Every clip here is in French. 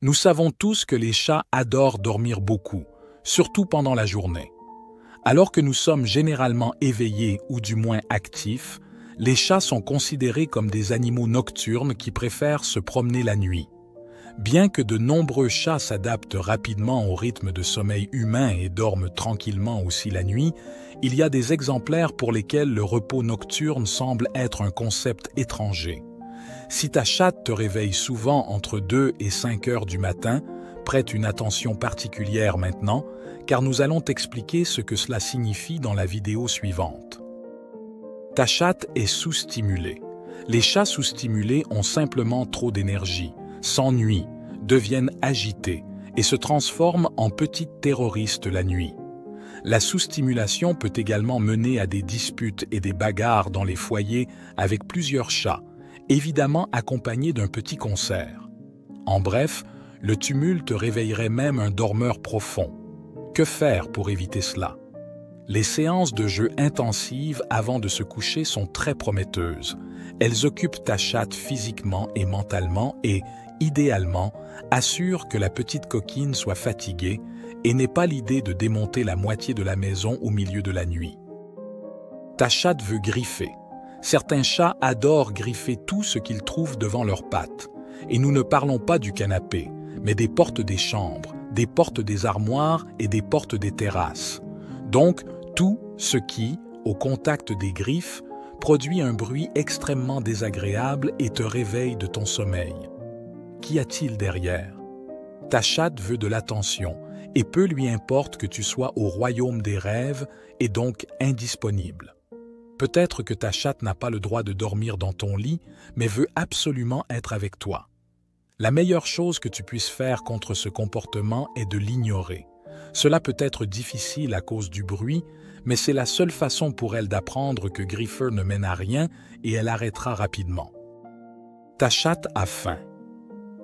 Nous savons tous que les chats adorent dormir beaucoup, surtout pendant la journée. Alors que nous sommes généralement éveillés ou du moins actifs, les chats sont considérés comme des animaux nocturnes qui préfèrent se promener la nuit. Bien que de nombreux chats s'adaptent rapidement au rythme de sommeil humain et dorment tranquillement aussi la nuit, il y a des exemplaires pour lesquels le repos nocturne semble être un concept étranger. Si ta chatte te réveille souvent entre 2 et 5 heures du matin, prête une attention particulière maintenant, car nous allons t'expliquer ce que cela signifie dans la vidéo suivante. Ta chatte est sous-stimulée. Les chats sous-stimulés ont simplement trop d'énergie, s'ennuient, deviennent agités et se transforment en petites terroristes la nuit. La sous-stimulation peut également mener à des disputes et des bagarres dans les foyers avec plusieurs chats, évidemment accompagnés d'un petit concert. En bref, le tumulte réveillerait même un dormeur profond. Que faire pour éviter cela? Les séances de jeu intensives avant de se coucher sont très prometteuses. Elles occupent ta chatte physiquement et mentalement et, idéalement, assurent que la petite coquine soit fatiguée et n'ait pas l'idée de démonter la moitié de la maison au milieu de la nuit. Ta chatte veut griffer. Certains chats adorent griffer tout ce qu'ils trouvent devant leurs pattes. Et nous ne parlons pas du canapé, mais des portes des chambres, des portes des armoires et des portes des terrasses. Donc, tout ce qui, au contact des griffes, produit un bruit extrêmement désagréable et te réveille de ton sommeil. Qu'y a-t-il derrière? Ta chatte veut de l'attention et peu lui importe que tu sois au royaume des rêves et donc indisponible. Peut-être que ta chatte n'a pas le droit de dormir dans ton lit, mais veut absolument être avec toi. La meilleure chose que tu puisses faire contre ce comportement est de l'ignorer. Cela peut être difficile à cause du bruit, mais c'est la seule façon pour elle d'apprendre que griffer ne mène à rien et elle arrêtera rapidement. Ta chatte a faim.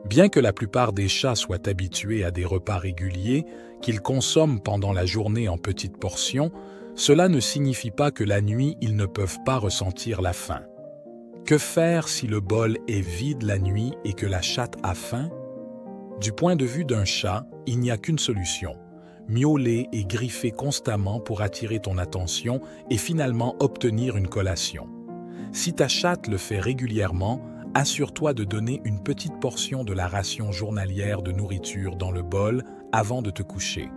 Bien que la plupart des chats soient habitués à des repas réguliers, qu'ils consomment pendant la journée en petites portions, cela ne signifie pas que la nuit ils ne peuvent pas ressentir la faim. Que faire si le bol est vide la nuit et que la chatte a faim? Du point de vue d'un chat, il n'y a qu'une solution. Miauler et griffer constamment pour attirer ton attention et finalement obtenir une collation. Si ta chatte le fait régulièrement, assure-toi de donner une petite portion de la ration journalière de nourriture dans le bol avant de te coucher.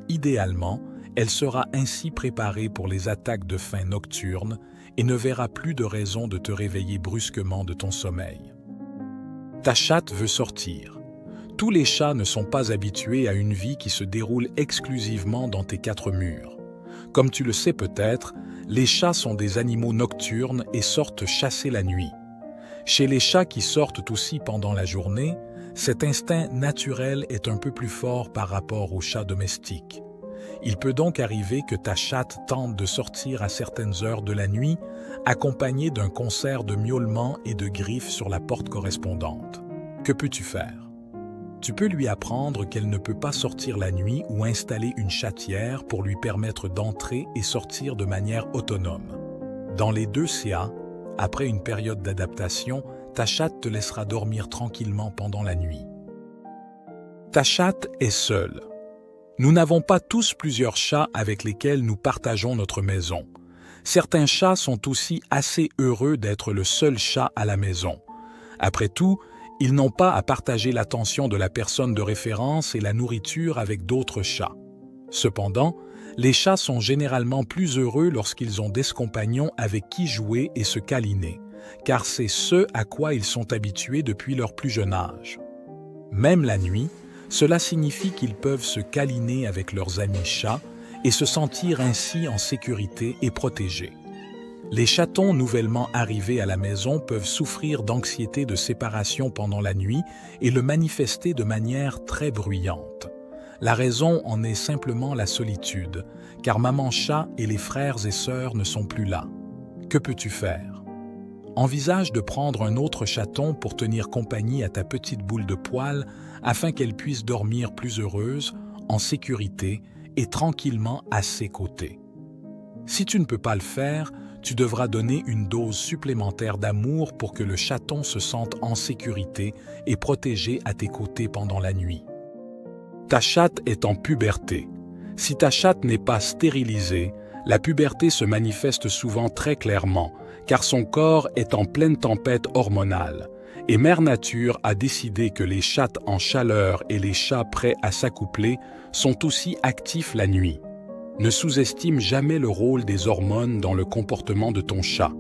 Idéalement, elle sera ainsi préparée pour les attaques de faim nocturnes et ne verra plus de raison de te réveiller brusquement de ton sommeil. Ta chatte veut sortir. Tous les chats ne sont pas habitués à une vie qui se déroule exclusivement dans tes 4 murs. Comme tu le sais peut-être, les chats sont des animaux nocturnes et sortent chasser la nuit. Chez les chats qui sortent aussi pendant la journée, cet instinct naturel est un peu plus fort par rapport aux chats domestiques. Il peut donc arriver que ta chatte tente de sortir à certaines heures de la nuit, accompagnée d'un concert de miaulements et de griffes sur la porte correspondante. Que peux-tu faire? Tu peux lui apprendre qu'elle ne peut pas sortir la nuit ou installer une chatière pour lui permettre d'entrer et sortir de manière autonome. Dans les 2 cas, après une période d'adaptation, ta chatte te laissera dormir tranquillement pendant la nuit. Ta chatte est seule. Nous n'avons pas tous plusieurs chats avec lesquels nous partageons notre maison. Certains chats sont aussi assez heureux d'être le seul chat à la maison. Après tout, ils n'ont pas à partager l'attention de la personne de référence et la nourriture avec d'autres chats. Cependant, les chats sont généralement plus heureux lorsqu'ils ont des compagnons avec qui jouer et se câliner, car c'est ce à quoi ils sont habitués depuis leur plus jeune âge. Même la nuit, cela signifie qu'ils peuvent se câliner avec leurs amis chats et se sentir ainsi en sécurité et protégés. Les chatons nouvellement arrivés à la maison peuvent souffrir d'anxiété de séparation pendant la nuit et le manifester de manière très bruyante. La raison en est simplement la solitude, car maman chat et les frères et sœurs ne sont plus là. Que peux-tu faire? Envisage de prendre un autre chaton pour tenir compagnie à ta petite boule de poils afin qu'elle puisse dormir plus heureuse, en sécurité et tranquillement à ses côtés. Si tu ne peux pas le faire, tu devras donner une dose supplémentaire d'amour pour que le chaton se sente en sécurité et protégé à tes côtés pendant la nuit. Ta chatte est en puberté. Si ta chatte n'est pas stérilisée, la puberté se manifeste souvent très clairement, car son corps est en pleine tempête hormonale. Et Mère Nature a décidé que les chattes en chaleur et les chats prêts à s'accoupler sont aussi actifs la nuit. Ne sous-estime jamais le rôle des hormones dans le comportement de ton chat.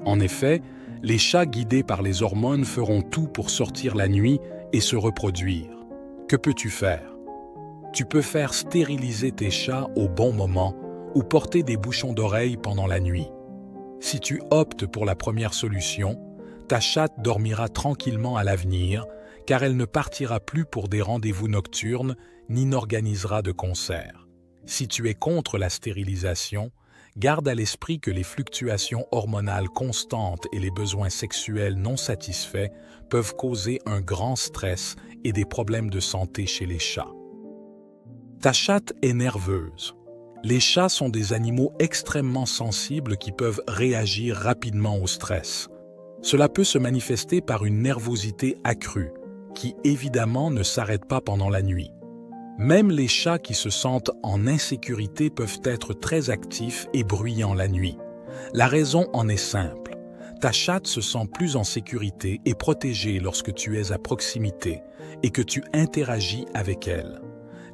En effet, les chats guidés par les hormones feront tout pour sortir la nuit et se reproduire. Que peux-tu faire? Tu peux faire stériliser tes chats au bon moment ou porter des bouchons d'oreilles pendant la nuit. Si tu optes pour la première solution, ta chatte dormira tranquillement à l'avenir, car elle ne partira plus pour des rendez-vous nocturnes ni n'organisera de concerts. Si tu es contre la stérilisation, garde à l'esprit que les fluctuations hormonales constantes et les besoins sexuels non satisfaits peuvent causer un grand stress et des problèmes de santé chez les chats. Ta chatte est nerveuse. Les chats sont des animaux extrêmement sensibles qui peuvent réagir rapidement au stress. Cela peut se manifester par une nervosité accrue, qui évidemment ne s'arrête pas pendant la nuit. Même les chats qui se sentent en insécurité peuvent être très actifs et bruyants la nuit. La raison en est simple. Ta chatte se sent plus en sécurité et protégée lorsque tu es à proximité et que tu interagis avec elle.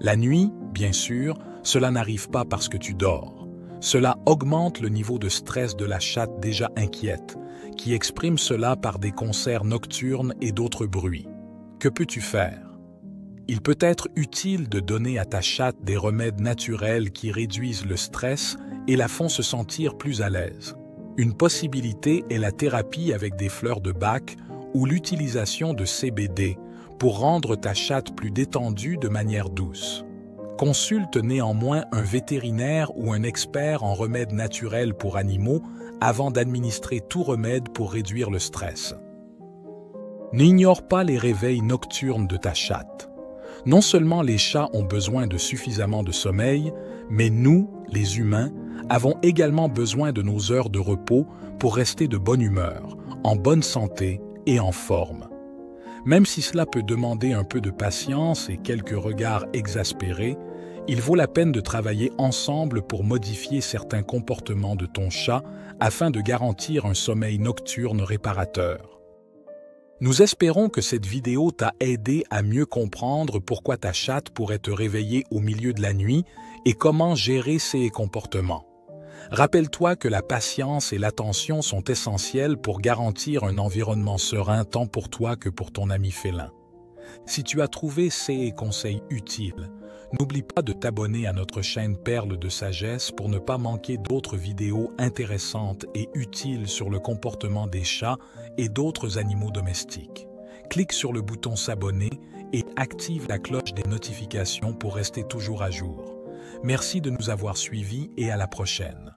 La nuit, bien sûr, cela n'arrive pas parce que tu dors. Cela augmente le niveau de stress de la chatte déjà inquiète, qui exprime cela par des concerts nocturnes et d'autres bruits. Que peux-tu faire? Il peut être utile de donner à ta chatte des remèdes naturels qui réduisent le stress et la font se sentir plus à l'aise. Une possibilité est la thérapie avec des fleurs de Bach ou l'utilisation de CBD pour rendre ta chatte plus détendue de manière douce. Consulte néanmoins un vétérinaire ou un expert en remèdes naturels pour animaux avant d'administrer tout remède pour réduire le stress. N'ignore pas les réveils nocturnes de ta chatte. Non seulement les chats ont besoin de suffisamment de sommeil, mais nous, les humains, avons également besoin de nos heures de repos pour rester de bonne humeur, en bonne santé et en forme. Même si cela peut demander un peu de patience et quelques regards exaspérés, il vaut la peine de travailler ensemble pour modifier certains comportements de ton chat afin de garantir un sommeil nocturne réparateur. Nous espérons que cette vidéo t'a aidé à mieux comprendre pourquoi ta chatte pourrait te réveiller au milieu de la nuit et comment gérer ses comportements. Rappelle-toi que la patience et l'attention sont essentielles pour garantir un environnement serein tant pour toi que pour ton ami félin. Si tu as trouvé ces conseils utiles, n'oublie pas de t'abonner à notre chaîne Perles de Sagesse pour ne pas manquer d'autres vidéos intéressantes et utiles sur le comportement des chats et d'autres animaux domestiques. Clique sur le bouton s'abonner et active la cloche des notifications pour rester toujours à jour. Merci de nous avoir suivis et à la prochaine.